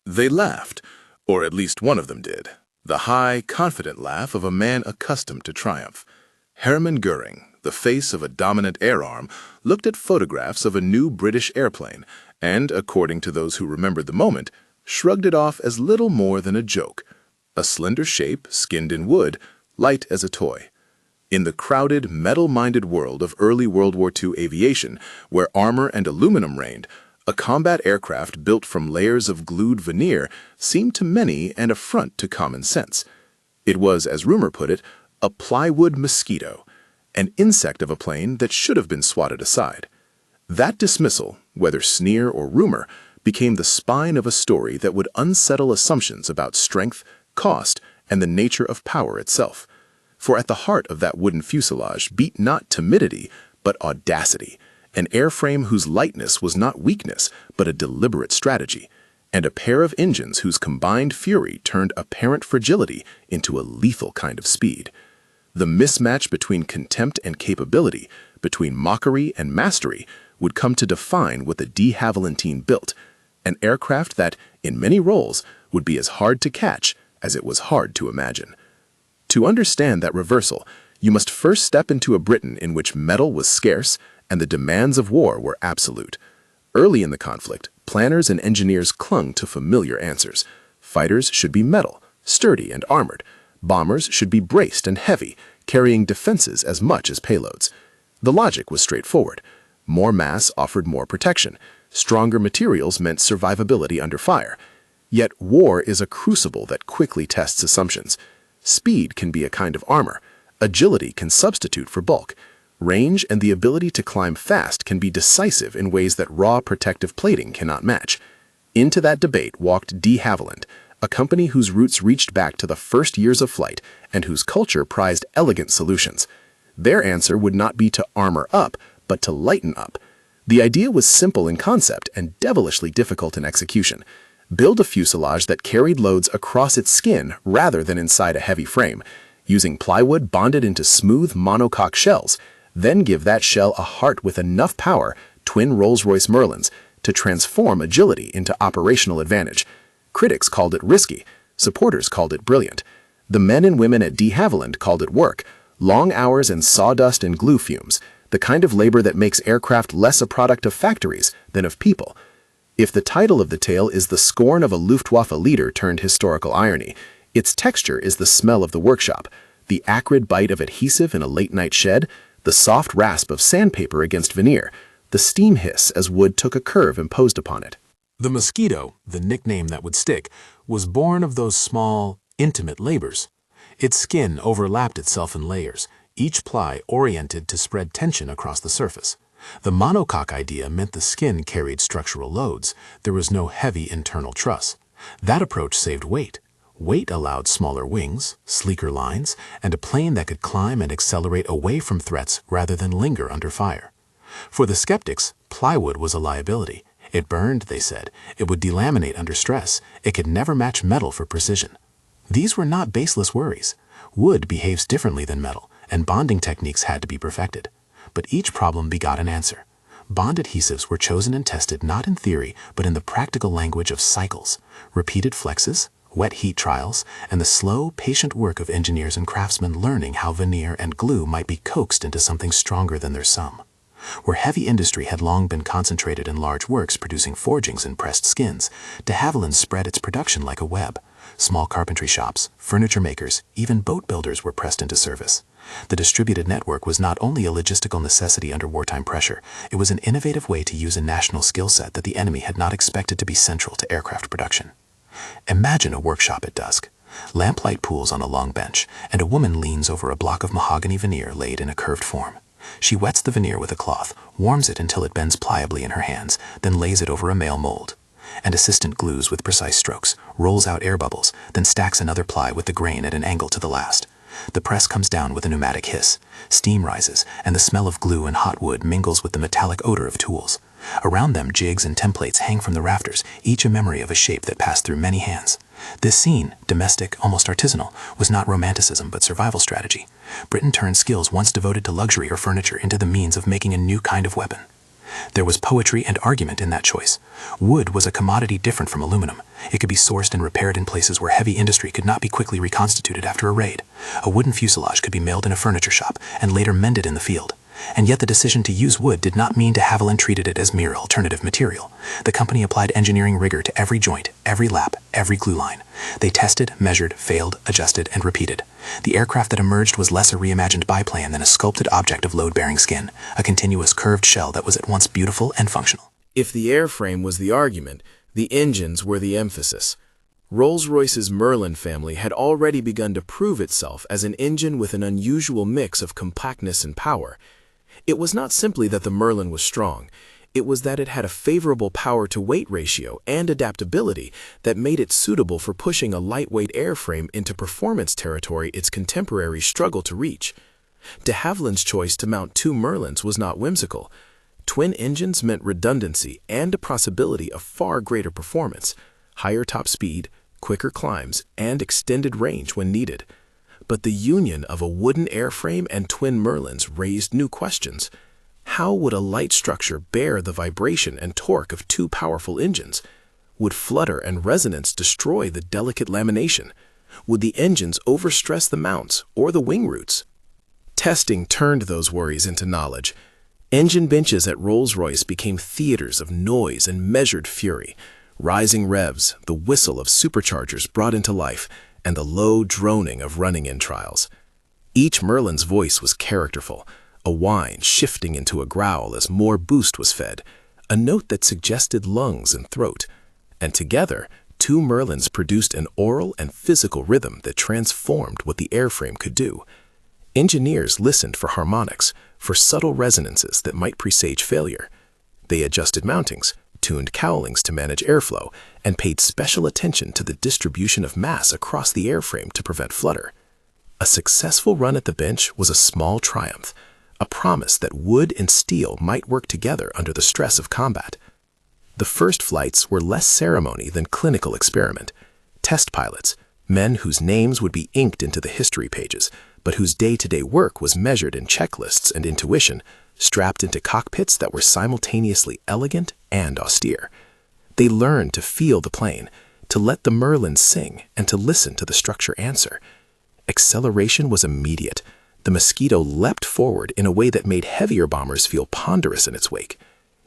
They laughed, or at least one of them did, the high, confident laugh of a man accustomed to triumph. Hermann Göring, the face of a dominant air arm, looked at photographs of a new British airplane and, according to those who remembered the moment, shrugged it off as little more than a joke. A slender shape, skinned in wood, light as a toy. In the crowded, metal-minded world of early World War II aviation, where armor and aluminum reigned, a combat aircraft built from layers of glued veneer seemed to many an affront to common sense. It was, as rumor put it, a plywood mosquito, an insect of a plane that should have been swatted aside. That dismissal, whether sneer or rumor, became the spine of a story that would unsettle assumptions about strength, cost, and the nature of power itself. For at the heart of that wooden fuselage beat not timidity, but audacity, an airframe whose lightness was not weakness, but a deliberate strategy, and a pair of engines whose combined fury turned apparent fragility into a lethal kind of speed. The mismatch between contempt and capability, between mockery and mastery, would come to define what the de Havilland built, an aircraft that, in many roles, would be as hard to catch as it was hard to imagine. To understand that reversal, you must first step into a Britain in which metal was scarce and the demands of war were absolute. Early in the conflict, planners and engineers clung to familiar answers. Fighters should be metal, sturdy and armored. Bombers should be braced and heavy, carrying defenses as much as payloads. The logic was straightforward. More mass offered more protection. Stronger materials meant survivability under fire. Yet war is a crucible that quickly tests assumptions. Speed can be a kind of armor. Agility can substitute for bulk. Range and the ability to climb fast can be decisive in ways that raw protective plating cannot match. Into that debate walked de Havilland, a company whose roots reached back to the first years of flight and whose culture prized elegant solutions. Their answer would not be to armor up, but to lighten up. The idea was simple in concept and devilishly difficult in execution. Build a fuselage that carried loads across its skin rather than inside a heavy frame, using plywood bonded into smooth monocoque shells. Then give that shell a heart with enough power, twin Rolls-Royce Merlins, to transform agility into operational advantage. Critics called it risky. Supporters called it brilliant. The men and women at de Havilland called it work, long hours and sawdust and glue fumes, the kind of labor that makes aircraft less a product of factories than of people. If the title of the tale is the scorn of a Luftwaffe leader turned historical irony, its texture is the smell of the workshop, the acrid bite of adhesive in a late-night shed, the soft rasp of sandpaper against veneer, the steam hiss as wood took a curve imposed upon it. The mosquito, the nickname that would stick, was born of those small, intimate labors. Its skin overlapped itself in layers, each ply oriented to spread tension across the surface. The monocoque idea meant the skin carried structural loads. There was no heavy internal truss. That approach saved weight. Weight allowed smaller wings, sleeker lines, and a plane that could climb and accelerate away from threats rather than linger under fire. For the skeptics, plywood was a liability. It burned, they said. It would delaminate under stress. It could never match metal for precision. These were not baseless worries. Wood behaves differently than metal, and bonding techniques had to be perfected. But each problem begot an answer. Bond adhesives were chosen and tested not in theory, but in the practical language of cycles, repeated flexes, wet heat trials, and the slow, patient work of engineers and craftsmen learning how veneer and glue might be coaxed into something stronger than their sum. Where heavy industry had long been concentrated in large works producing forgings and pressed skins, de Havilland spread its production like a web. Small carpentry shops, furniture makers, even boat builders were pressed into service. The distributed network was not only a logistical necessity under wartime pressure, it was an innovative way to use a national skill set that the enemy had not expected to be central to aircraft production. Imagine a workshop at dusk. Lamplight pools on a long bench, and a woman leans over a block of mahogany veneer laid in a curved form. She wets the veneer with a cloth, warms it until it bends pliably in her hands, then lays it over a male mold. An assistant glues with precise strokes, rolls out air bubbles, then stacks another ply with the grain at an angle to the last. The press comes down with a pneumatic hiss. Steam rises, and the smell of glue and hot wood mingles with the metallic odor of tools. Around them, jigs and templates hang from the rafters, each a memory of a shape that passed through many hands. This scene, domestic, almost artisanal, was not romanticism but survival strategy. Britain turned skills once devoted to luxury or furniture into the means of making a new kind of weapon. There was poetry and argument in that choice. Wood was a commodity different from aluminum. It could be sourced and repaired in places where heavy industry could not be quickly reconstituted after a raid. A wooden fuselage could be mailed in a furniture shop and later mended in the field. And yet the decision to use wood did not mean de Havilland treated it as mere alternative material. The company applied engineering rigor to every joint, every lap, every glue line. They tested, measured, failed, adjusted, and repeated. The aircraft that emerged was less a reimagined biplane than a sculpted object of load-bearing skin, a continuous curved shell that was at once beautiful and functional. If the airframe was the argument, the engines were the emphasis. Rolls-Royce's Merlin family had already begun to prove itself as an engine with an unusual mix of compactness and power. It was not simply that the Merlin was strong, it was that it had a favorable power-to-weight ratio and adaptability that made it suitable for pushing a lightweight airframe into performance territory its contemporaries struggled to reach. De Havilland's choice to mount two Merlins was not whimsical. Twin engines meant redundancy and a possibility of far greater performance, higher top speed, quicker climbs, and extended range when needed. But the union of a wooden airframe and twin Merlins raised new questions. How would a light structure bear the vibration and torque of two powerful engines? Would flutter and resonance destroy the delicate lamination? Would the engines overstress the mounts or the wing roots? Testing turned those worries into knowledge. Engine benches at Rolls-Royce became theaters of noise and measured fury. Rising revs, the whistle of superchargers brought into life, and the low droning of running-in trials. Each Merlin's voice was characterful, a whine shifting into a growl as more boost was fed, a note that suggested lungs and throat. And together, two Merlins produced an oral and physical rhythm that transformed what the airframe could do. Engineers listened for harmonics, for subtle resonances that might presage failure. They adjusted mountings, tuned cowlings to manage airflow, and paid special attention to the distribution of mass across the airframe to prevent flutter. A successful run at the bench was a small triumph, a promise that wood and steel might work together under the stress of combat. The first flights were less ceremony than clinical experiment. Test pilots, men whose names would be inked into the history pages, but whose day-to-day work was measured in checklists and intuition, strapped into cockpits that were simultaneously elegant and austere. They learned to feel the plane, to let the Merlin sing, and to listen to the structure answer. Acceleration was immediate. The Mosquito leapt forward in a way that made heavier bombers feel ponderous in its wake.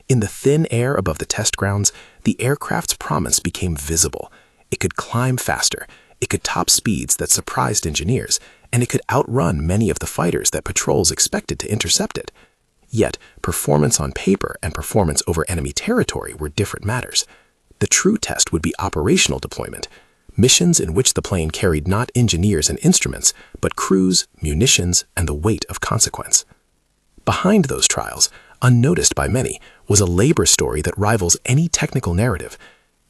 In the thin air above the test grounds, the aircraft's promise became visible. It could climb faster, it could top speeds that surprised engineers, and it could outrun many of the fighters that patrols expected to intercept it. Yet, performance on paper and performance over enemy territory were different matters. The true test would be operational deployment, missions in which the plane carried not engineers and instruments, but crews, munitions, and the weight of consequence. Behind those trials, unnoticed by many, was a labor story that rivals any technical narrative.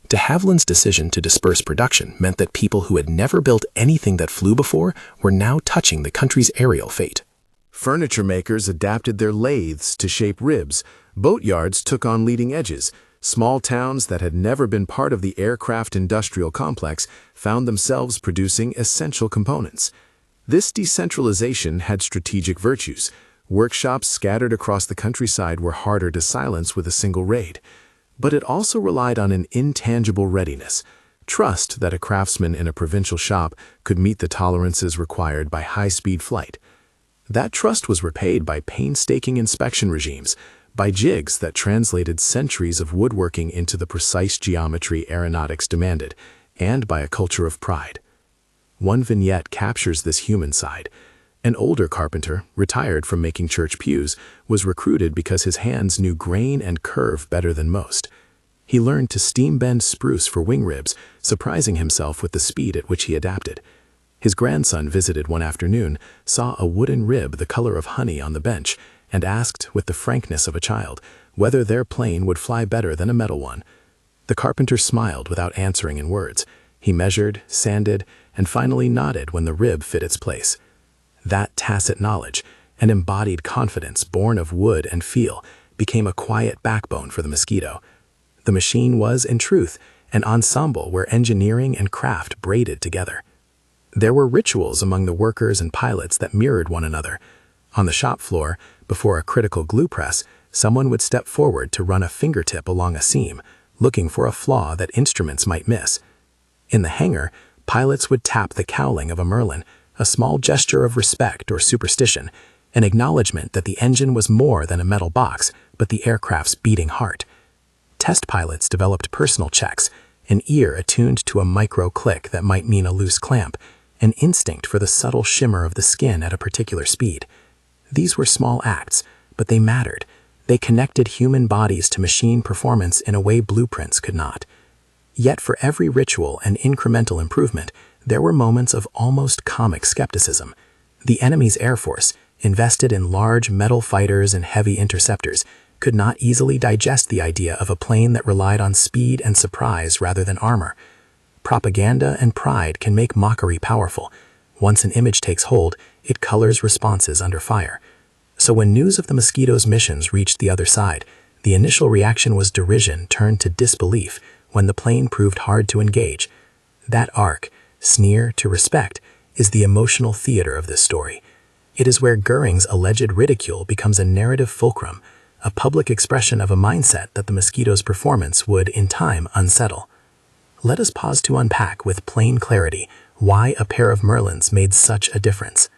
De Havilland's decision to disperse production meant that people who had never built anything that flew before were now touching the country's aerial fate. Furniture makers adapted their lathes to shape ribs, boatyards took on leading edges, small towns that had never been part of the aircraft industrial complex found themselves producing essential components. This decentralization had strategic virtues. Workshops scattered across the countryside were harder to silence with a single raid. But it also relied on an intangible readiness, trust that a craftsman in a provincial shop could meet the tolerances required by high-speed flight. That trust was repaid by painstaking inspection regimes, by jigs that translated centuries of woodworking into the precise geometry aeronautics demanded, and by a culture of pride. One vignette captures this human side. An older carpenter, retired from making church pews, was recruited because his hands knew grain and curve better than most. He learned to steam-bend spruce for wing ribs, surprising himself with the speed at which he adapted. His grandson visited one afternoon, saw a wooden rib the color of honey on the bench, and asked, with the frankness of a child, whether their plane would fly better than a metal one. The carpenter smiled without answering in words. He measured, sanded, and finally nodded when the rib fit its place. That tacit knowledge, an embodied confidence born of wood and feel, became a quiet backbone for the Mosquito. The machine was, in truth, an ensemble where engineering and craft braided together. There were rituals among the workers and pilots that mirrored one another. On the shop floor, before a critical glue press, someone would step forward to run a fingertip along a seam, looking for a flaw that instruments might miss. In the hangar, pilots would tap the cowling of a Merlin, a small gesture of respect or superstition, an acknowledgement that the engine was more than a metal box, but the aircraft's beating heart. Test pilots developed personal checks, an ear attuned to a micro-click that might mean a loose clamp, an instinct for the subtle shimmer of the skin at a particular speed. These were small acts, but they mattered. They connected human bodies to machine performance in a way blueprints could not. Yet for every ritual and incremental improvement, there were moments of almost comic skepticism. The enemy's air force, invested in large metal fighters and heavy interceptors, could not easily digest the idea of a plane that relied on speed and surprise rather than armor. Propaganda and pride can make mockery powerful. Once an image takes hold, it colors responses under fire. So when news of the Mosquito's missions reached the other side, the initial reaction was derision turned to disbelief when the plane proved hard to engage. That arc, sneer to respect, is the emotional theater of this story. It is where Göring's alleged ridicule becomes a narrative fulcrum, a public expression of a mindset that the Mosquito's performance would, in time, unsettle. Let us pause to unpack with plain clarity why a pair of Merlins made such a difference.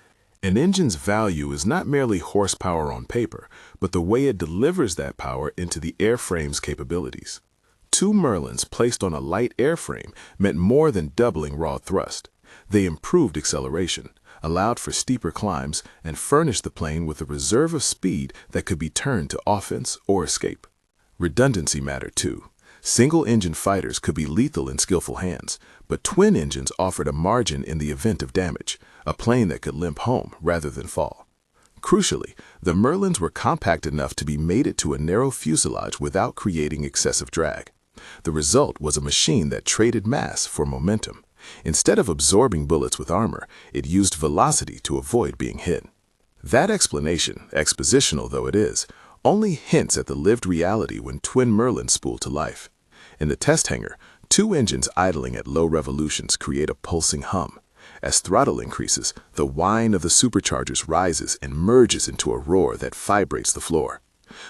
An engine's value is not merely horsepower on paper, but the way it delivers that power into the airframe's capabilities. 2 Merlins placed on a light airframe meant more than doubling raw thrust. They improved acceleration, allowed for steeper climbs, and furnished the plane with a reserve of speed that could be turned to offense or escape. Redundancy mattered too. Single-engine fighters could be lethal in skillful hands, but twin engines offered a margin in the event of damage, a plane that could limp home rather than fall. Crucially, the Merlins were compact enough to be mated to a narrow fuselage without creating excessive drag. The result was a machine that traded mass for momentum. Instead of absorbing bullets with armor, it used velocity to avoid being hit. That explanation, expositional though it is, only hints at the lived reality when twin Merlins spool to life. In the test hangar, 2 engines idling at low revolutions create a pulsing hum. As throttle increases, the whine of the superchargers rises and merges into a roar that vibrates the floor.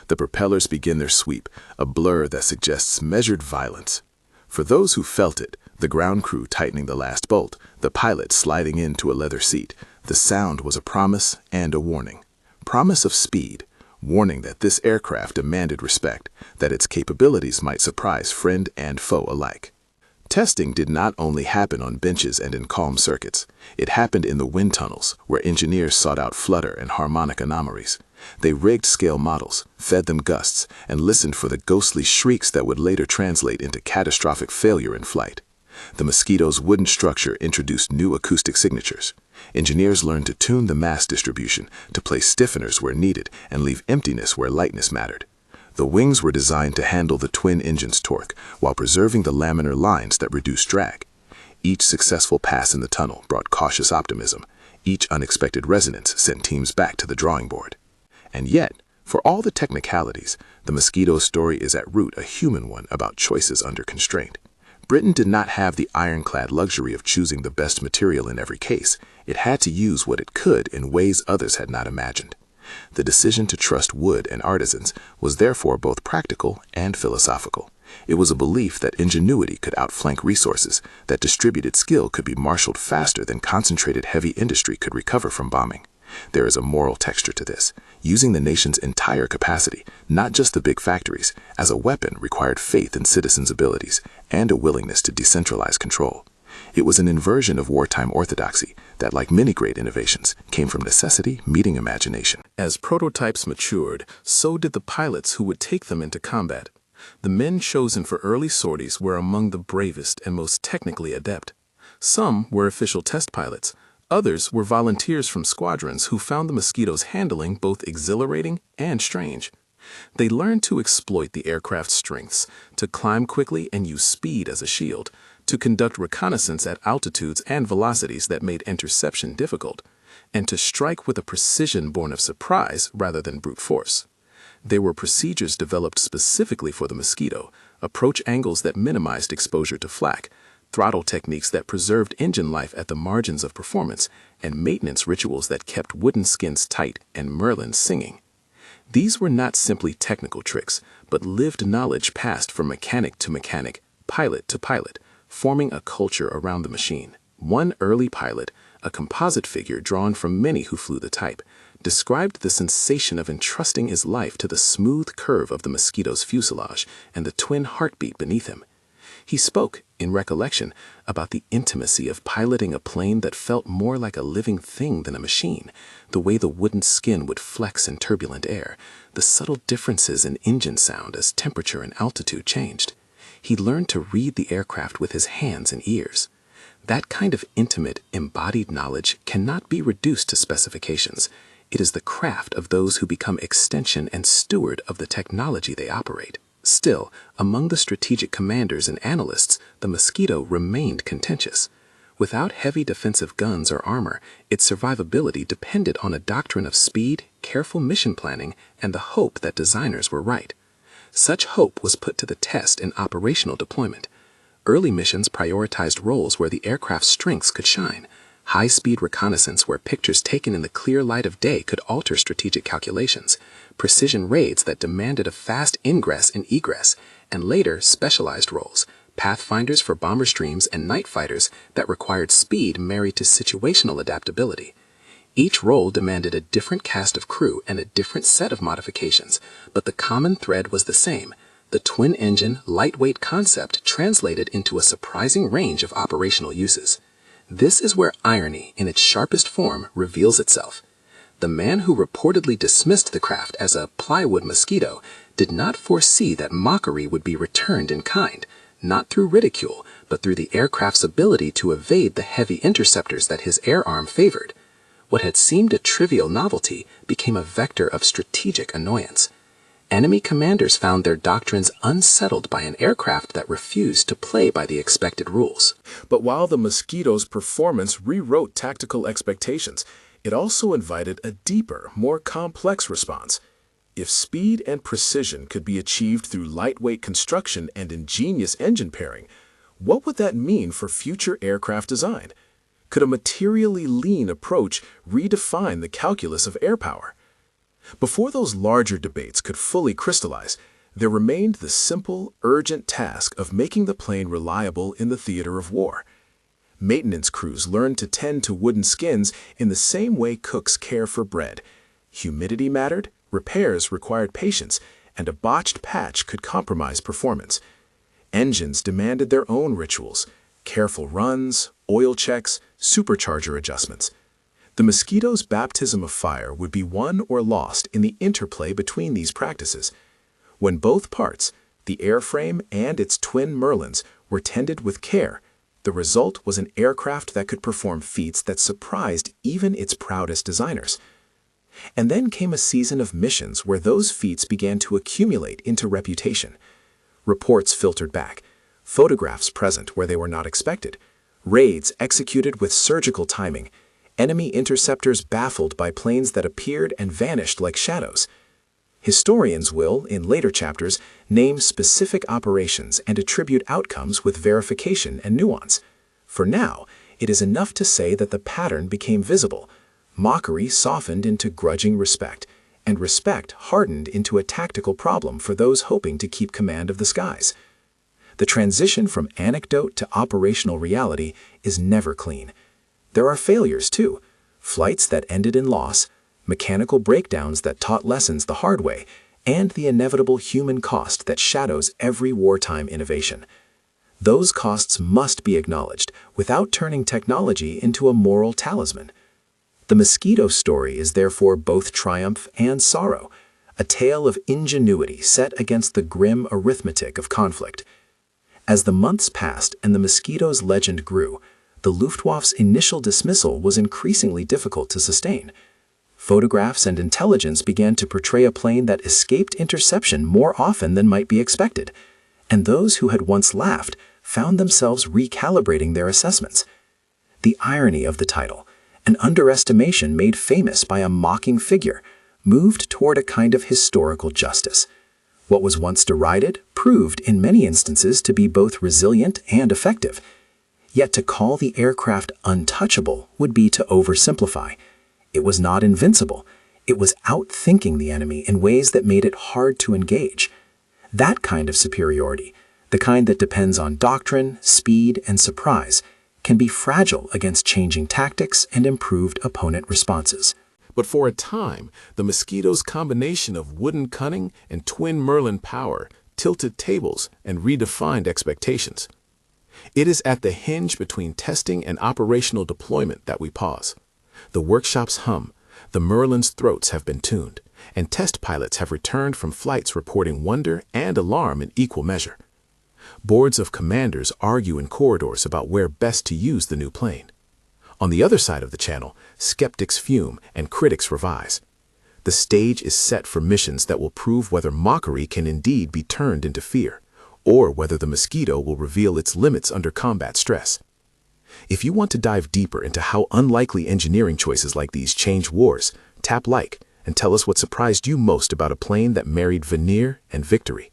The propellers begin their sweep, a blur that suggests measured violence. For those who felt it, the ground crew tightening the last bolt, the pilot sliding into a leather seat, the sound was a promise and a warning. Promise of speed, warning that this aircraft demanded respect, that its capabilities might surprise friend and foe alike. Testing did not only happen on benches and in calm circuits. It happened in the wind tunnels, where engineers sought out flutter and harmonic anomalies. They rigged scale models, fed them gusts, and listened for the ghostly shrieks that would later translate into catastrophic failure in flight. The Mosquito's wooden structure introduced new acoustic signatures. Engineers learned to tune the mass distribution, to place stiffeners where needed and leave emptiness where lightness mattered. The wings were designed to handle the twin engine's torque while preserving the laminar lines that reduced drag. Each successful pass in the tunnel brought cautious optimism. Each unexpected resonance sent teams back to the drawing board. And yet, for all the technicalities, the Mosquito's story is at root a human one about choices under constraint. Britain did not have the ironclad luxury of choosing the best material in every case. It had to use what it could in ways others had not imagined. The decision to trust wood and artisans was therefore both practical and philosophical. It was a belief that ingenuity could outflank resources, that distributed skill could be marshaled faster than concentrated heavy industry could recover from bombing. There is a moral texture to this. Using the nation's entire capacity, not just the big factories, as a weapon required faith in citizens' abilities and a willingness to decentralize control. It was an inversion of wartime orthodoxy that, like many great innovations, came from necessity meeting imagination. As prototypes matured, so did the pilots who would take them into combat. The men chosen for early sorties were among the bravest and most technically adept. Some were official test pilots. Others were volunteers from squadrons who found the Mosquito's handling both exhilarating and strange. They learned to exploit the aircraft's strengths, to climb quickly and use speed as a shield, to conduct reconnaissance at altitudes and velocities that made interception difficult, and to strike with a precision born of surprise rather than brute force. There were procedures developed specifically for the Mosquito, approach angles that minimized exposure to flak, throttle techniques that preserved engine life at the margins of performance, and maintenance rituals that kept wooden skins tight and Merlins singing. These were not simply technical tricks, but lived knowledge passed from mechanic to mechanic, pilot to pilot, forming a culture around the machine. One early pilot, a composite figure drawn from many who flew the type, described the sensation of entrusting his life to the smooth curve of the Mosquito's fuselage and the twin heartbeat beneath him. He spoke, in recollection, about the intimacy of piloting a plane that felt more like a living thing than a machine, the way the wooden skin would flex in turbulent air, the subtle differences in engine sound as temperature and altitude changed. He learned to read the aircraft with his hands and ears. That kind of intimate, embodied knowledge cannot be reduced to specifications. It is the craft of those who become extension and steward of the technology they operate. Still, among the strategic commanders and analysts, the Mosquito remained contentious. Without heavy defensive guns or armor, its survivability depended on a doctrine of speed, careful mission planning, and the hope that designers were right. Such hope was put to the test in operational deployment. Early missions prioritized roles where the aircraft's strengths could shine. High-speed reconnaissance where pictures taken in the clear light of day could alter strategic calculations, precision raids that demanded a fast ingress and egress, and later specialized roles, pathfinders for bomber streams and night fighters that required speed married to situational adaptability. Each role demanded a different cast of crew and a different set of modifications, but the common thread was the same. The twin-engine, lightweight concept translated into a surprising range of operational uses. This is where irony, in its sharpest form, reveals itself. The man who reportedly dismissed the craft as a Plywood Mosquito did not foresee that mockery would be returned in kind, not through ridicule, but through the aircraft's ability to evade the heavy interceptors that his air arm favored. What had seemed a trivial novelty became a vector of strategic annoyance. Enemy commanders found their doctrines unsettled by an aircraft that refused to play by the expected rules. But while the Mosquito's performance rewrote tactical expectations, it also invited a deeper, more complex response. If speed and precision could be achieved through lightweight construction and ingenious engine pairing, what would that mean for future aircraft design? Could a materially lean approach redefine the calculus of air power? Before those larger debates could fully crystallize, there remained the simple, urgent task of making the plane reliable in the theater of war. Maintenance crews learned to tend to wooden skins in the same way cooks care for bread. Humidity mattered, repairs required patience, and a botched patch could compromise performance. Engines demanded their own rituals, careful runs, oil checks, supercharger adjustments. The Mosquito's baptism of fire would be won or lost in the interplay between these practices. When both parts, the airframe and its twin Merlins, were tended with care, the result was an aircraft that could perform feats that surprised even its proudest designers. And then came a season of missions where those feats began to accumulate into reputation. Reports filtered back, photographs present where they were not expected, raids executed with surgical timing, enemy interceptors baffled by planes that appeared and vanished like shadows. Historians will, in later chapters, name specific operations and attribute outcomes with verification and nuance. For now, it is enough to say that the pattern became visible. Mockery softened into grudging respect, and respect hardened into a tactical problem for those hoping to keep command of the skies. The transition from anecdote to operational reality is never clean. There are failures, too. Flights that ended in loss, mechanical breakdowns that taught lessons the hard way, and the inevitable human cost that shadows every wartime innovation. Those costs must be acknowledged without turning technology into a moral talisman. The Mosquito story is therefore both triumph and sorrow, a tale of ingenuity set against the grim arithmetic of conflict. As the months passed and the Mosquito's legend grew, the Luftwaffe's initial dismissal was increasingly difficult to sustain. Photographs and intelligence began to portray a plane that escaped interception more often than might be expected, and those who had once laughed found themselves recalibrating their assessments. The irony of the title, an underestimation made famous by a mocking figure, moved toward a kind of historical justice. What was once derided proved in many instances to be both resilient and effective. Yet to call the aircraft untouchable would be to oversimplify. It was not invincible. It was outthinking the enemy in ways that made it hard to engage. That kind of superiority, the kind that depends on doctrine, speed, and surprise, can be fragile against changing tactics and improved opponent responses. But for a time, the Mosquito's combination of wooden cunning and twin Merlin power tilted tables and redefined expectations. It is at the hinge between testing and operational deployment that we pause. The workshops hum, the Merlin's throats have been tuned, and test pilots have returned from flights reporting wonder and alarm in equal measure. Boards of commanders argue in corridors about where best to use the new plane. On the other side of the channel, skeptics fume and critics revise. The stage is set for missions that will prove whether mockery can indeed be turned into fear, or whether the Mosquito will reveal its limits under combat stress. If you want to dive deeper into how unlikely engineering choices like these change wars, tap like and tell us what surprised you most about a plane that married veneer and victory.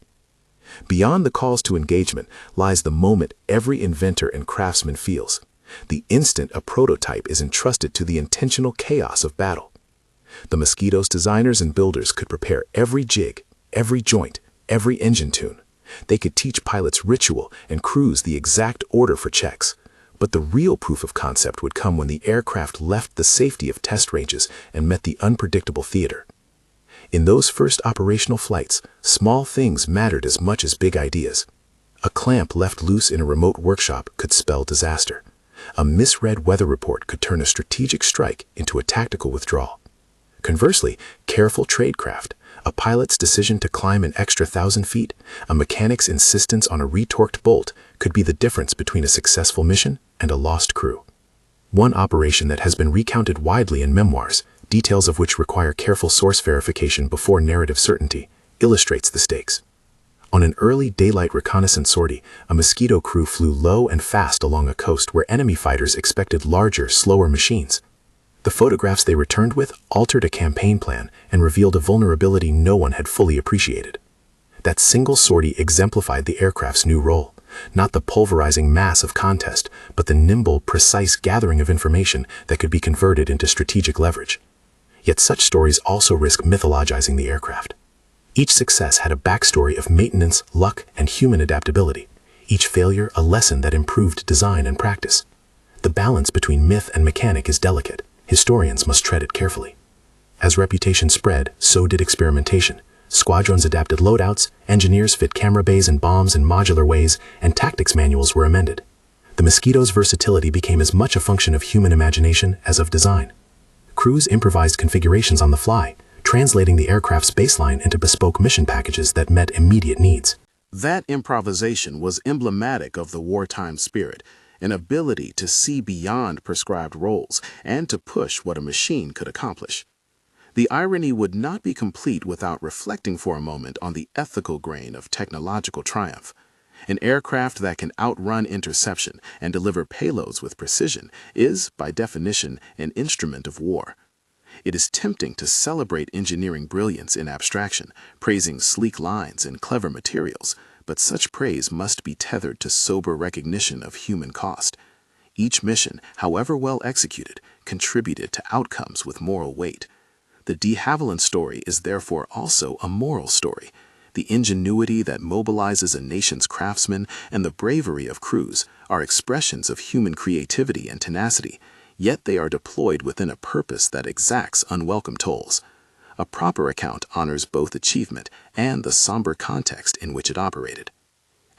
Beyond the calls to engagement lies the moment every inventor and craftsman feels, the instant a prototype is entrusted to the intentional chaos of battle. The Mosquito's designers and builders could prepare every jig, every joint, every engine tune. They could teach pilots ritual and crews the exact order for checks. But the real proof of concept would come when the aircraft left the safety of test ranges and met the unpredictable theater. In those first operational flights, small things mattered as much as big ideas. A clamp left loose in a remote workshop could spell disaster. A misread weather report could turn a strategic strike into a tactical withdrawal. Conversely, careful tradecraft, a pilot's decision to climb an extra 1,000 feet, a mechanic's insistence on a retorqued bolt could be the difference between a successful mission and a lost crew. One operation that has been recounted widely in memoirs, details of which require careful source verification before narrative certainty, illustrates the stakes. On an early daylight reconnaissance sortie, a Mosquito crew flew low and fast along a coast where enemy fighters expected larger, slower machines. The photographs they returned with altered a campaign plan and revealed a vulnerability no one had fully appreciated. That single sortie exemplified the aircraft's new role, not the pulverizing mass of contest, but the nimble, precise gathering of information that could be converted into strategic leverage. Yet such stories also risk mythologizing the aircraft. Each success had a backstory of maintenance, luck, and human adaptability. Each failure a lesson that improved design and practice. The balance between myth and mechanic is delicate. Historians must tread it carefully. As reputation spread, so did experimentation. Squadrons adapted loadouts, engineers fit camera bays and bombs in modular ways, and tactics manuals were amended. The Mosquito's versatility became as much a function of human imagination as of design. Crews improvised configurations on the fly, translating the aircraft's baseline into bespoke mission packages that met immediate needs. That improvisation was emblematic of the wartime spirit, an ability to see beyond prescribed roles and to push what a machine could accomplish. The irony would not be complete without reflecting for a moment on the ethical grain of technological triumph. An aircraft that can outrun interception and deliver payloads with precision is, by definition, an instrument of war. It is tempting to celebrate engineering brilliance in abstraction, praising sleek lines and clever materials, but such praise must be tethered to sober recognition of human cost. Each mission, however well executed, contributed to outcomes with moral weight. The de Havilland story is therefore also a moral story. The ingenuity that mobilizes a nation's craftsmen and the bravery of crews are expressions of human creativity and tenacity, yet they are deployed within a purpose that exacts unwelcome tolls. A proper account honors both achievement and the somber context in which it operated.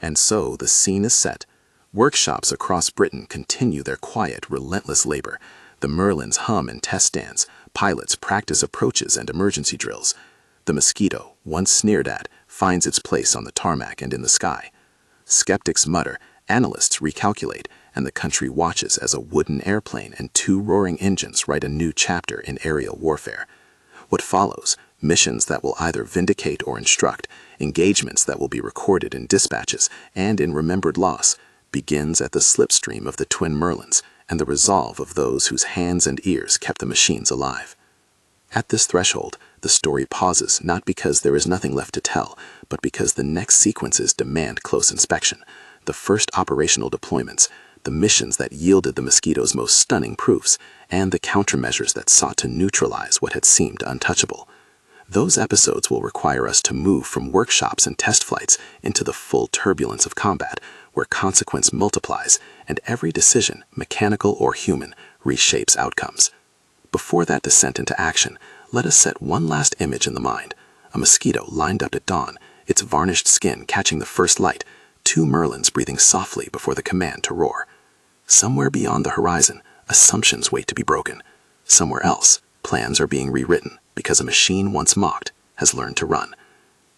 And so the scene is set. Workshops across Britain continue their quiet, relentless labor. The Merlins hum in test stands. Pilots practice approaches and emergency drills. The Mosquito, once sneered at, finds its place on the tarmac and in the sky. Skeptics mutter, analysts recalculate, and the country watches as a wooden airplane and 2 roaring engines write a new chapter in aerial warfare. What follows, missions that will either vindicate or instruct, engagements that will be recorded in dispatches and in remembered loss, begins at the slipstream of the twin Merlins and the resolve of those whose hands and ears kept the machines alive. At this threshold, the story pauses not because there is nothing left to tell, but because the next sequences demand close inspection. The first operational deployments, the missions that yielded the Mosquito's most stunning proofs, and the countermeasures that sought to neutralize what had seemed untouchable. Those episodes will require us to move from workshops and test flights into the full turbulence of combat, where consequence multiplies and every decision, mechanical or human, reshapes outcomes. Before that descent into action, let us set one last image in the mind. A mosquito lined up at dawn, its varnished skin catching the first light, 2 Merlins breathing softly before the command to roar. Somewhere beyond the horizon, assumptions wait to be broken. Somewhere else, plans are being rewritten because a machine once mocked has learned to run.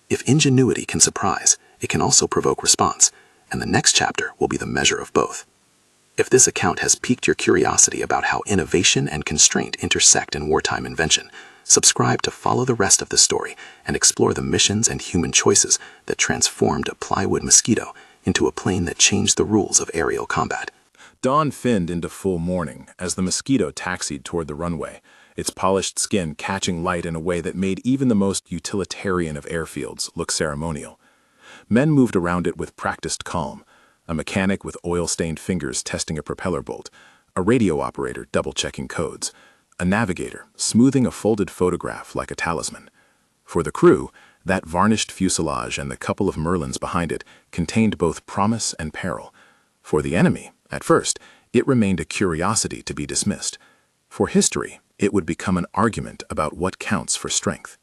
If ingenuity can surprise, it can also provoke response, and the next chapter will be the measure of both. If this account has piqued your curiosity about how innovation and constraint intersect in wartime invention, subscribe to follow the rest of the story and explore the missions and human choices that transformed a Plywood Mosquito into a plane that changed the rules of aerial combat. Dawn thinned into full morning as the Mosquito taxied toward the runway, its polished skin catching light in a way that made even the most utilitarian of airfields look ceremonial. Men moved around it with practiced calm, a mechanic with oil-stained fingers testing a propeller bolt, a radio operator double-checking codes, a navigator smoothing a folded photograph like a talisman. For the crew, that varnished fuselage and the couple of Merlins behind it contained both promise and peril. For the enemy, at first, it remained a curiosity to be dismissed. For history, it would become an argument about what counts for strength.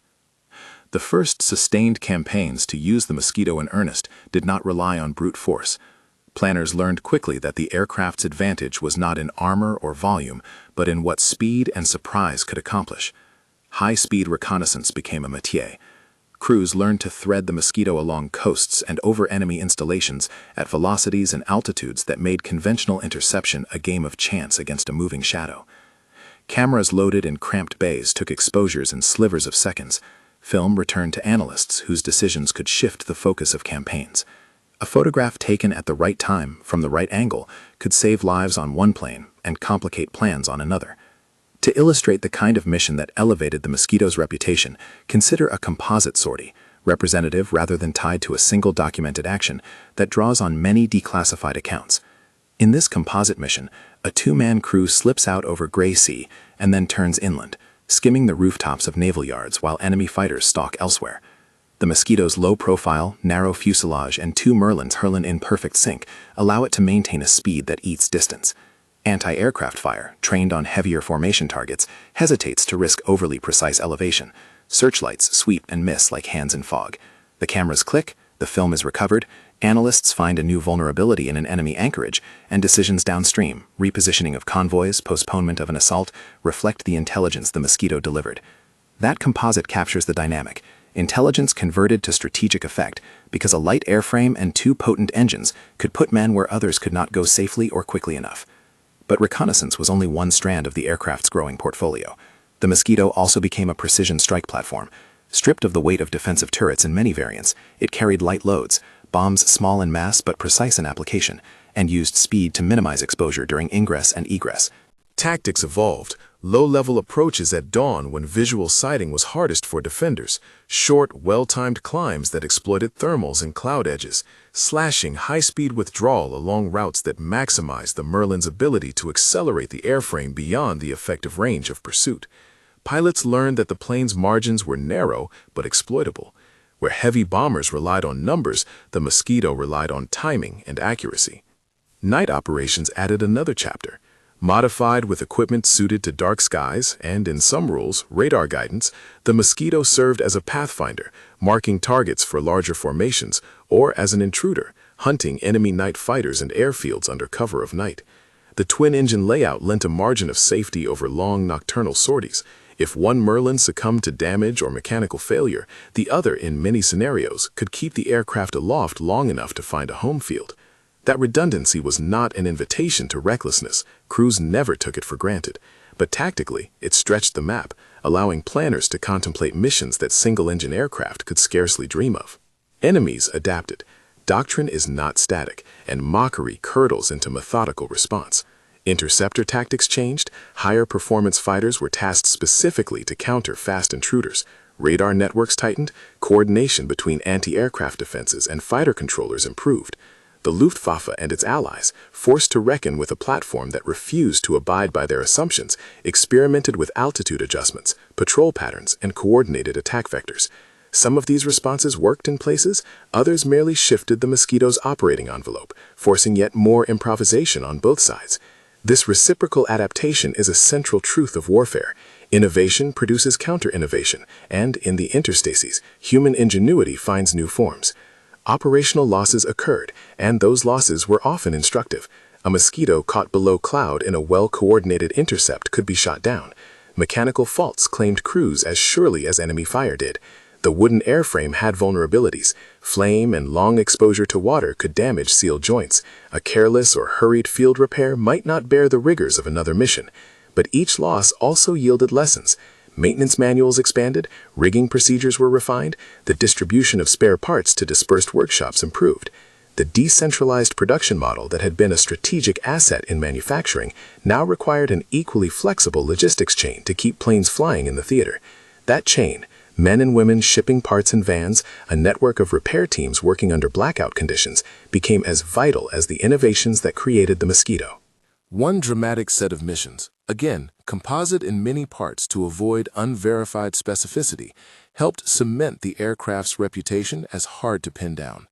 The first sustained campaigns to use the Mosquito in earnest did not rely on brute force. Planners learned quickly that the aircraft's advantage was not in armor or volume, but in what speed and surprise could accomplish. High-speed reconnaissance became a métier. Crews learned to thread the Mosquito along coasts and over enemy installations at velocities and altitudes that made conventional interception a game of chance against a moving shadow. Cameras loaded in cramped bays took exposures in slivers of seconds. Film returned to analysts whose decisions could shift the focus of campaigns. A photograph taken at the right time, from the right angle, could save lives on one plane and complicate plans on another. To illustrate the kind of mission that elevated the Mosquito's reputation, consider a composite sortie, representative rather than tied to a single documented action, that draws on many declassified accounts. In this composite mission, a 2-man crew slips out over Gray Sea and then turns inland, skimming the rooftops of naval yards while enemy fighters stalk elsewhere. The Mosquito's low profile, narrow fuselage, and 2 Merlins hurling in perfect sync allow it to maintain a speed that eats distance. Anti-aircraft fire, trained on heavier formation targets, hesitates to risk overly precise elevation. Searchlights sweep and miss like hands in fog. The cameras click, the film is recovered, analysts find a new vulnerability in an enemy anchorage, and decisions downstream, repositioning of convoys, postponement of an assault, reflect the intelligence the Mosquito delivered. That composite captures the dynamic. Intelligence converted to strategic effect because a light airframe and 2 potent engines could put men where others could not go safely or quickly enough. But reconnaissance was only one strand of the aircraft's growing portfolio. The Mosquito also became a precision strike platform. Stripped of the weight of defensive turrets in many variants, it carried light loads, bombs small in mass but precise in application, and used speed to minimize exposure during ingress and egress. Tactics evolved. Low-level approaches at dawn when visual sighting was hardest for defenders, short, well-timed climbs that exploited thermals and cloud edges, slashing high-speed withdrawal along routes that maximized the Merlin's ability to accelerate the airframe beyond the effective range of pursuit. Pilots learned that the plane's margins were narrow but exploitable. Where heavy bombers relied on numbers, the Mosquito relied on timing and accuracy. Night operations added another chapter. Modified with equipment suited to dark skies and, in some rules, radar guidance, the Mosquito served as a pathfinder, marking targets for larger formations, or as an intruder, hunting enemy night fighters and airfields under cover of night. The twin-engine layout lent a margin of safety over long nocturnal sorties. If one Merlin succumbed to damage or mechanical failure, the other, in many scenarios, could keep the aircraft aloft long enough to find a home field. That redundancy was not an invitation to recklessness. Crews never took it for granted. But tactically, it stretched the map, allowing planners to contemplate missions that single-engine aircraft could scarcely dream of. Enemies adapted. Doctrine is not static, and mockery curdles into methodical response. Interceptor tactics changed. Higher performance fighters were tasked specifically to counter fast intruders. Radar networks tightened. Coordination between anti-aircraft defenses and fighter controllers improved. The Luftwaffe and its allies, forced to reckon with a platform that refused to abide by their assumptions, experimented with altitude adjustments, patrol patterns, and coordinated attack vectors. Some of these responses worked in places, others merely shifted the Mosquito's operating envelope, forcing yet more improvisation on both sides. This reciprocal adaptation is a central truth of warfare. Innovation produces counter-innovation, and in the interstices, human ingenuity finds new forms. Operational losses occurred, and those losses were often instructive. A mosquito caught below cloud in a well-coordinated intercept could be shot down. Mechanical faults claimed crews as surely as enemy fire did. The wooden airframe had vulnerabilities. Flame and long exposure to water could damage sealed joints. A careless or hurried field repair might not bear the rigors of another mission. But each loss also yielded lessons. Maintenance manuals expanded, rigging procedures were refined, the distribution of spare parts to dispersed workshops improved. The decentralized production model that had been a strategic asset in manufacturing now required an equally flexible logistics chain to keep planes flying in the theater. That chain, men and women shipping parts in vans, a network of repair teams working under blackout conditions, became as vital as the innovations that created the Mosquito. One dramatic set of missions, again, composite in many parts to avoid unverified specificity, helped cement the aircraft's reputation as hard to pin down.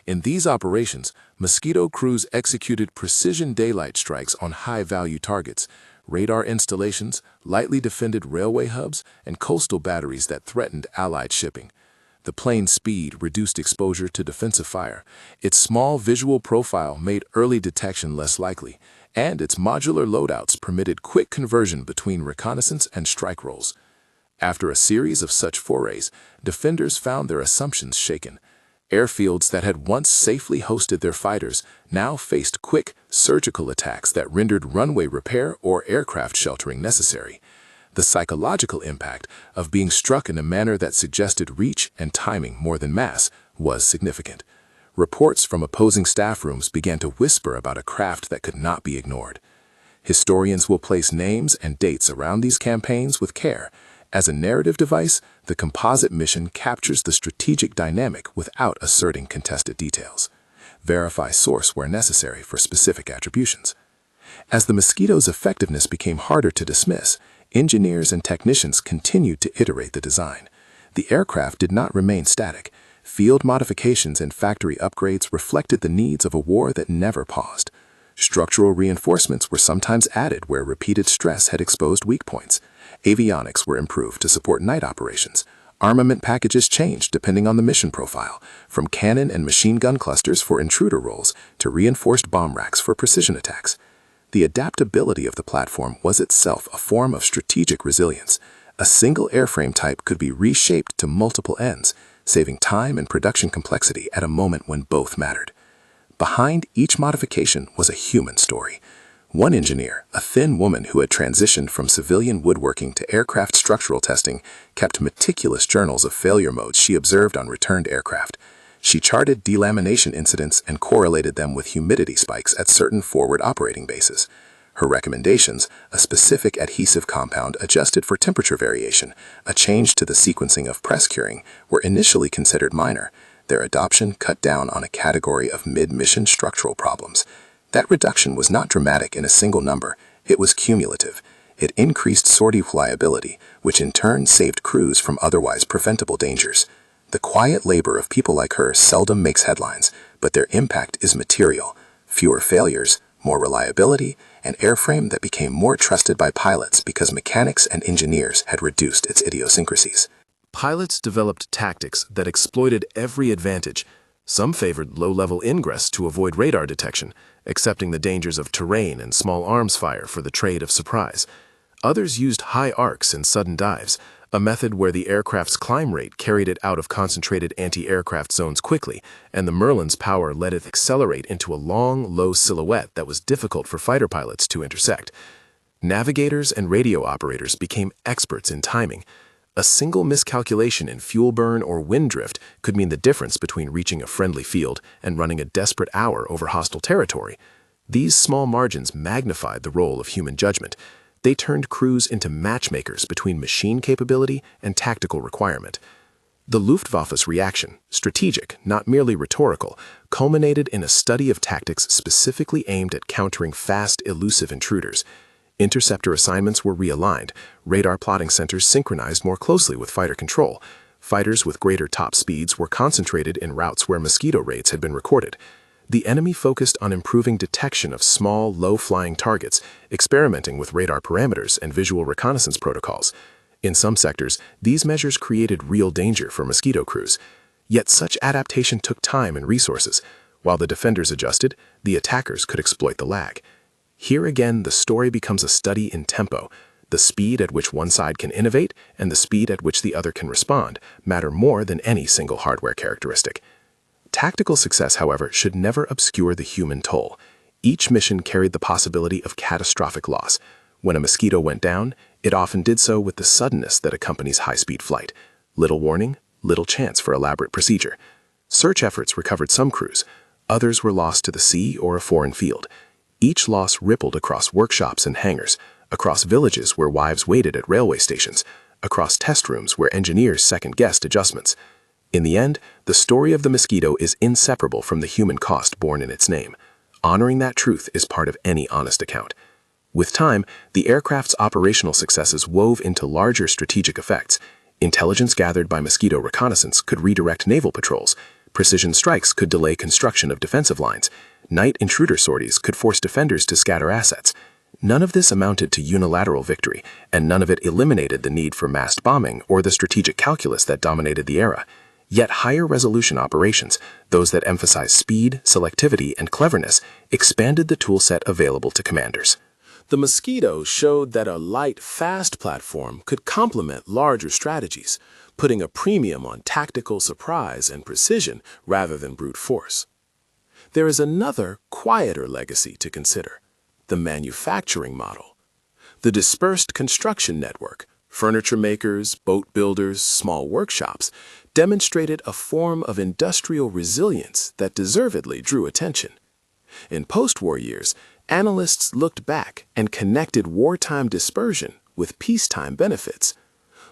In these operations, Mosquito crews executed precision daylight strikes on high-value targets, radar installations, lightly defended railway hubs, and coastal batteries that threatened Allied shipping. The plane's speed reduced exposure to defensive fire. Its small visual profile made early detection less likely, and its modular loadouts permitted quick conversion between reconnaissance and strike roles. After a series of such forays, defenders found their assumptions shaken. Airfields that had once safely hosted their fighters now faced quick, surgical attacks that rendered runway repair or aircraft sheltering necessary. The psychological impact of being struck in a manner that suggested reach and timing more than mass was significant. Reports from opposing staff rooms began to whisper about a craft that could not be ignored. Historians will place names and dates around these campaigns with care. As a narrative device, the composite mission captures the strategic dynamic without asserting contested details. Verify source where necessary for specific attributions. As the Mosquito's effectiveness became harder to dismiss, engineers and technicians continued to iterate the design. The aircraft did not remain static. Field modifications and factory upgrades reflected the needs of a war that never paused. Structural reinforcements were sometimes added where repeated stress had exposed weak points. Avionics were improved to support night operations. Armament packages changed depending on the mission profile, from cannon and machine gun clusters for intruder roles to reinforced bomb racks for precision attacks. The adaptability of the platform was itself a form of strategic resilience. A single airframe type could be reshaped to multiple ends, saving time and production complexity at a moment when both mattered. Behind each modification was a human story. One engineer, a thin woman who had transitioned from civilian woodworking to aircraft structural testing, kept meticulous journals of failure modes she observed on returned aircraft. She charted delamination incidents and correlated them with humidity spikes at certain forward operating bases. Her recommendations, a specific adhesive compound adjusted for temperature variation, a change to the sequencing of press curing, were initially considered minor. Their adoption cut down on a category of mid-mission structural problems. That reduction was not dramatic in a single number, it was cumulative. It increased sortie flyability, which in turn saved crews from otherwise preventable dangers. The quiet labor of people like her seldom makes headlines, but their impact is material. Fewer failures, more reliability, an airframe that became more trusted by pilots because mechanics and engineers had reduced its idiosyncrasies. Pilots developed tactics that exploited every advantage. Some favored low-level ingress to avoid radar detection, accepting the dangers of terrain and small arms fire for the trade of surprise. Others used high arcs and sudden dives, a method where the aircraft's climb rate carried it out of concentrated anti-aircraft zones quickly, and the Merlin's power let it accelerate into a long, low silhouette that was difficult for fighter pilots to intersect. Navigators and radio operators became experts in timing. A single miscalculation in fuel burn or wind drift could mean the difference between reaching a friendly field and running a desperate hour over hostile territory. These small margins magnified the role of human judgment. They turned crews into matchmakers between machine capability and tactical requirement. The Luftwaffe's reaction, strategic, not merely rhetorical, culminated in a study of tactics specifically aimed at countering fast, elusive intruders. Interceptor assignments were realigned, radar plotting centers synchronized more closely with fighter control. Fighters with greater top speeds were concentrated in routes where Mosquito raids had been recorded. The enemy focused on improving detection of small, low-flying targets, experimenting with radar parameters and visual reconnaissance protocols. In some sectors, these measures created real danger for Mosquito crews. Yet such adaptation took time and resources. While the defenders adjusted, the attackers could exploit the lag. Here again, the story becomes a study in tempo. The speed at which one side can innovate and the speed at which the other can respond matter more than any single hardware characteristic. Tactical success, however, should never obscure the human toll. Each mission carried the possibility of catastrophic loss. When a Mosquito went down, it often did so with the suddenness that accompanies high-speed flight. Little warning, little chance for elaborate procedure. Search efforts recovered some crews. Others were lost to the sea or a foreign field. Each loss rippled across workshops and hangars, across villages where wives waited at railway stations, across test rooms where engineers second-guessed adjustments. In the end, the story of the Mosquito is inseparable from the human cost borne in its name. Honoring that truth is part of any honest account. With time, the aircraft's operational successes wove into larger strategic effects. Intelligence gathered by Mosquito reconnaissance could redirect naval patrols. Precision strikes could delay construction of defensive lines. Night intruder sorties could force defenders to scatter assets. None of this amounted to unilateral victory, and none of it eliminated the need for massed bombing or the strategic calculus that dominated the era. Yet higher resolution operations, those that emphasize speed, selectivity, and cleverness, expanded the toolset available to commanders. The Mosquito showed that a light, fast platform could complement larger strategies, putting a premium on tactical surprise and precision rather than brute force. There is another, quieter legacy to consider: the manufacturing model. The dispersed construction network, furniture makers, boat builders, small workshops, demonstrated a form of industrial resilience that deservedly drew attention. In post-war years, analysts looked back and connected wartime dispersion with peacetime benefits.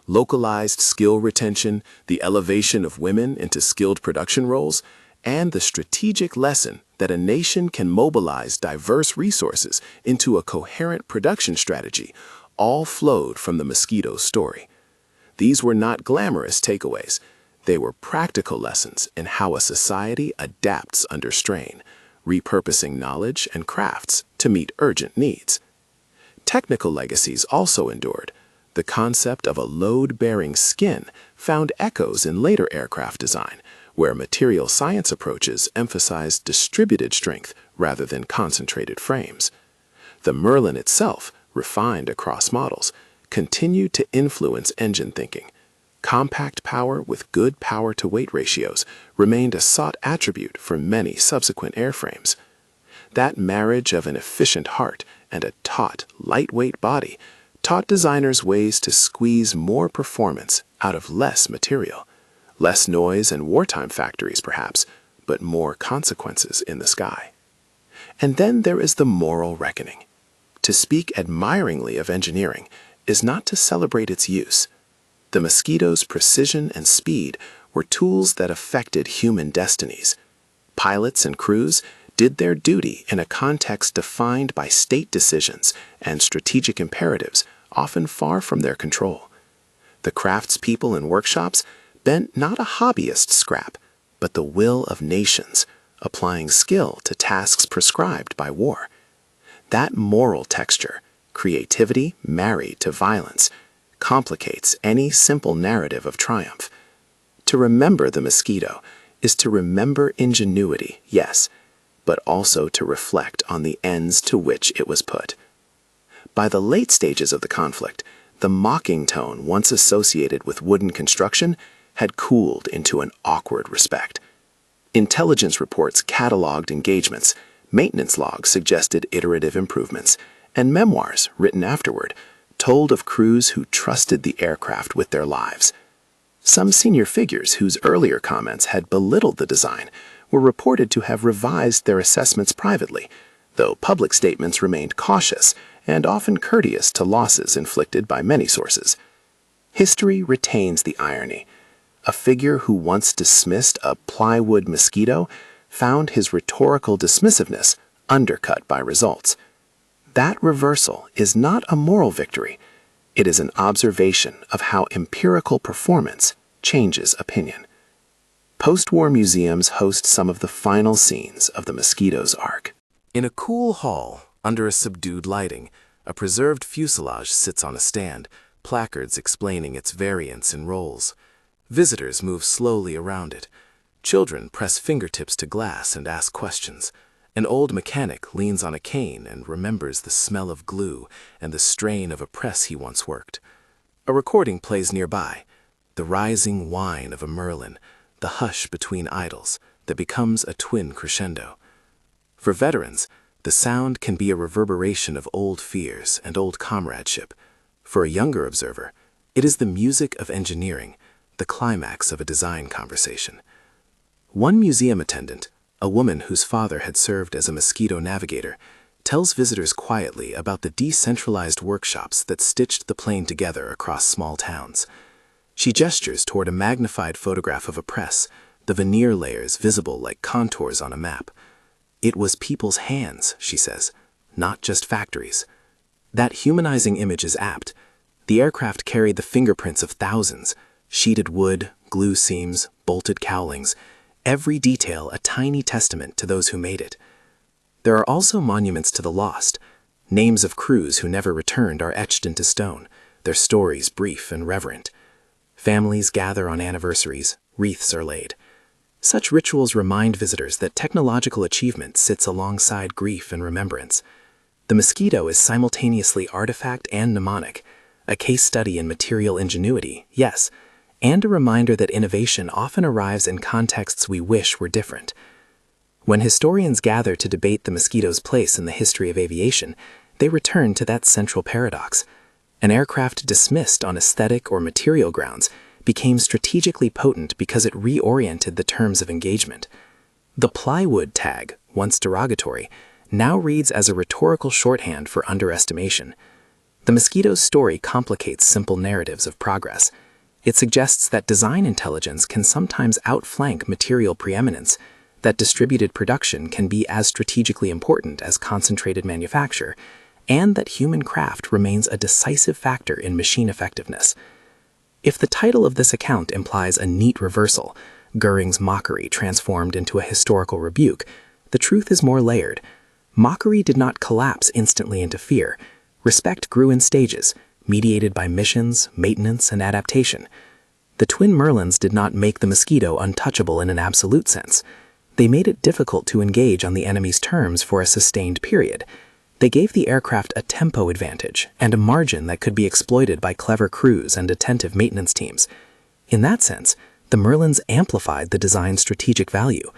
Localized skill retention, the elevation of women into skilled production roles, and the strategic lesson that a nation can mobilize diverse resources into a coherent production strategy all flowed from the Mosquito story. These were not glamorous takeaways. They were practical lessons in how a society adapts under strain, repurposing knowledge and crafts to meet urgent needs. Technical legacies also endured. The concept of a load-bearing skin found echoes in later aircraft design, where material science approaches emphasized distributed strength rather than concentrated frames. The Merlin itself, refined across models, continued to influence engine thinking. Compact power with good power-to-weight ratios remained a sought attribute for many subsequent airframes. That marriage of an efficient heart and a taut, lightweight body taught designers ways to squeeze more performance out of less material. Less noise and wartime factories, perhaps, but more consequences in the sky. And then there is the moral reckoning. To speak admiringly of engineering is not to celebrate its use. The Mosquito's precision and speed were tools that affected human destinies. Pilots and crews did their duty in a context defined by state decisions and strategic imperatives often far from their control. The craftspeople in workshops bent not a hobbyist scrap, but the will of nations, applying skill to tasks prescribed by war. That moral texture, creativity married to violence, complicates any simple narrative of triumph. To remember the Mosquito is to remember ingenuity, yes, but also to reflect on the ends to which it was put. By the late stages of the conflict, the mocking tone once associated with wooden construction had cooled into an awkward respect. Intelligence reports cataloged engagements, maintenance logs suggested iterative improvements, and memoirs written afterward told of crews who trusted the aircraft with their lives. Some senior figures whose earlier comments had belittled the design were reported to have revised their assessments privately, though public statements remained cautious and often courteous to losses inflicted by many sources. History retains the irony. A figure who once dismissed a Plywood Mosquito found his rhetorical dismissiveness undercut by results. That reversal is not a moral victory. It is an observation of how empirical performance changes opinion. Post-war museums host some of the final scenes of the Mosquito's arc. In a cool hall, under a subdued lighting, a preserved fuselage sits on a stand, placards explaining its variants and roles. Visitors move slowly around it. Children press fingertips to glass and ask questions. An old mechanic leans on a cane and remembers the smell of glue and the strain of a press he once worked. A recording plays nearby, the rising whine of a Merlin, the hush between idles that becomes a twin crescendo. For veterans, the sound can be a reverberation of old fears and old comradeship. For a younger observer, it is the music of engineering, the climax of a design conversation. One museum attendant, a woman whose father had served as a Mosquito navigator, tells visitors quietly about the decentralized workshops that stitched the plane together across small towns. She gestures toward a magnified photograph of a press, the veneer layers visible like contours on a map. It was people's hands, she says, not just factories. That humanizing image is apt. The aircraft carried the fingerprints of thousands, sheeted wood, glue seams, bolted cowlings, every detail a tiny testament to those who made it. There are also monuments to the lost. Names of crews who never returned are etched into stone, their stories brief and reverent. Families gather on anniversaries, wreaths are laid. Such rituals remind visitors that technological achievement sits alongside grief and remembrance. The Mosquito is simultaneously artifact and mnemonic, a case study in material ingenuity, yes, and a reminder that innovation often arrives in contexts we wish were different. When historians gather to debate the Mosquito's place in the history of aviation, they return to that central paradox. An aircraft dismissed on aesthetic or material grounds became strategically potent because it reoriented the terms of engagement. The plywood tag, once derogatory, now reads as a rhetorical shorthand for underestimation. The Mosquito's story complicates simple narratives of progress. It suggests that design intelligence can sometimes outflank material preeminence, that distributed production can be as strategically important as concentrated manufacture, and that human craft remains a decisive factor in machine effectiveness. If the title of this account implies a neat reversal, Göring's mockery transformed into a historical rebuke, the truth is more layered. Mockery did not collapse instantly into fear. Respect grew in stages, mediated by missions, maintenance, and adaptation. The twin Merlins did not make the Mosquito untouchable in an absolute sense. They made it difficult to engage on the enemy's terms for a sustained period. They gave the aircraft a tempo advantage and a margin that could be exploited by clever crews and attentive maintenance teams. In that sense, the Merlins amplified the design's strategic value.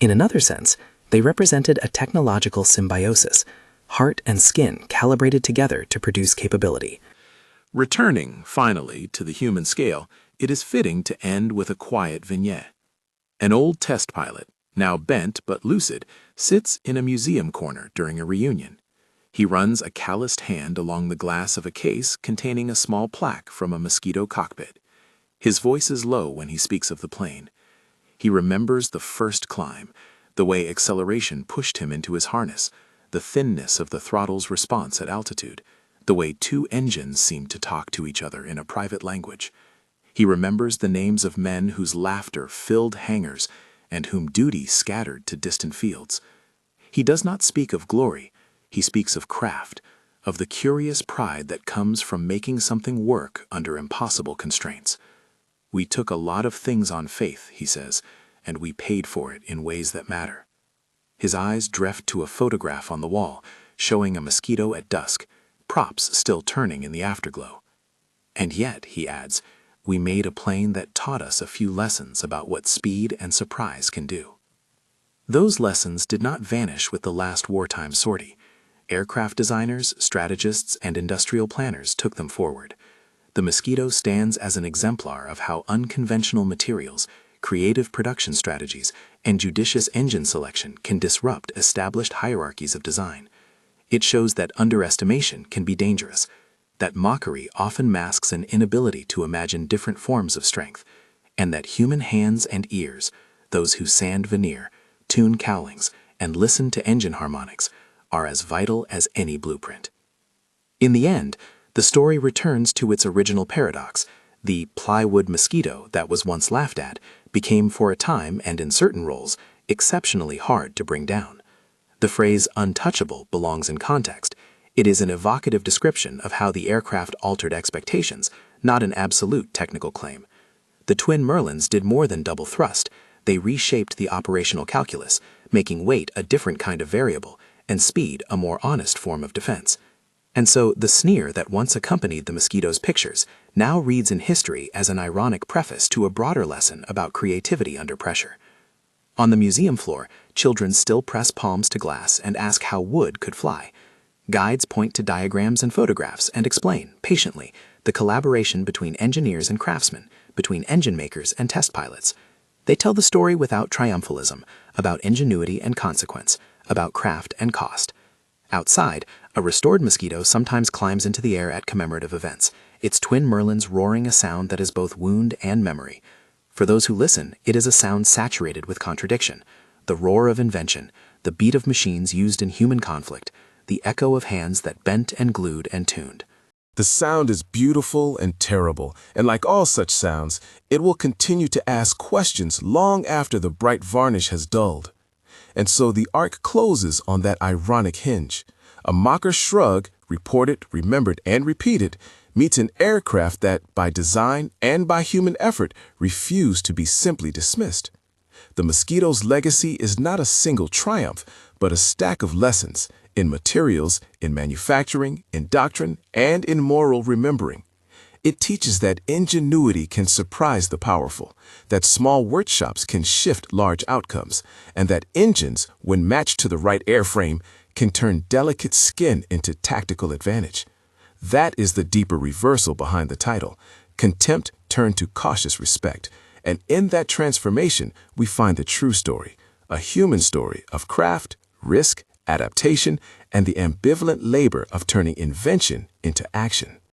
In another sense, they represented a technological symbiosis, heart and skin calibrated together to produce capability. Returning, finally, to the human scale, it is fitting to end with a quiet vignette. An old test pilot, now bent but lucid, sits in a museum corner during a reunion. He runs a calloused hand along the glass of a case containing a small plaque from a Mosquito cockpit. His voice is low when he speaks of the plane. He remembers the first climb, the way acceleration pushed him into his harness, the thinness of the throttle's response at altitude, the way two engines seemed to talk to each other in a private language. He remembers the names of men whose laughter filled hangars and whom duty scattered to distant fields. He does not speak of glory. He speaks of craft, of the curious pride that comes from making something work under impossible constraints. We took a lot of things on faith, he says, and we paid for it in ways that matter. His eyes drift to a photograph on the wall, showing a Mosquito at dusk, props still turning in the afterglow. And yet, he adds, we made a plane that taught us a few lessons about what speed and surprise can do. Those lessons did not vanish with the last wartime sortie. Aircraft designers, strategists, and industrial planners took them forward. The Mosquito stands as an exemplar of how unconventional materials, creative production strategies, and judicious engine selection can disrupt established hierarchies of design. It shows that underestimation can be dangerous, that mockery often masks an inability to imagine different forms of strength, and that human hands and ears, those who sand veneer, tune cowlings, and listen to engine harmonics, are as vital as any blueprint. In the end, the story returns to its original paradox. The plywood mosquito that was once laughed at became for a time and in certain roles exceptionally hard to bring down. The phrase untouchable belongs in context. It is an evocative description of how the aircraft altered expectations, not an absolute technical claim. The twin Merlins did more than double thrust. They reshaped the operational calculus, making weight a different kind of variable and speed a more honest form of defense. And so the sneer that once accompanied the Mosquito's pictures now reads in history as an ironic preface to a broader lesson about creativity under pressure. On the museum floor, children still press palms to glass and ask how wood could fly. Guides point to diagrams and photographs and explain, patiently, the collaboration between engineers and craftsmen, between engine makers and test pilots. They tell the story without triumphalism, about ingenuity and consequence, about craft and cost. Outside, a restored mosquito sometimes climbs into the air at commemorative events, its twin Merlins roaring a sound that is both wound and memory. For those who listen, it is a sound saturated with contradiction, the roar of invention, the beat of machines used in human conflict, the echo of hands that bent and glued and tuned. The sound is beautiful and terrible, and like all such sounds, it will continue to ask questions long after the bright varnish has dulled. And so the arc closes on that ironic hinge. A mocker shrug, reported, remembered, and repeated, meets an aircraft that, by design and by human effort, refused to be simply dismissed. The Mosquito's legacy is not a single triumph, but a stack of lessons in materials, in manufacturing, in doctrine, and in moral remembering. It teaches that ingenuity can surprise the powerful, that small workshops can shift large outcomes, and that engines, when matched to the right airframe, can turn delicate skin into tactical advantage. That is the deeper reversal behind the title, contempt turned to cautious respect. And in that transformation, we find the true story, a human story of craft, risk, adaptation, and the ambivalent labor of turning invention into action.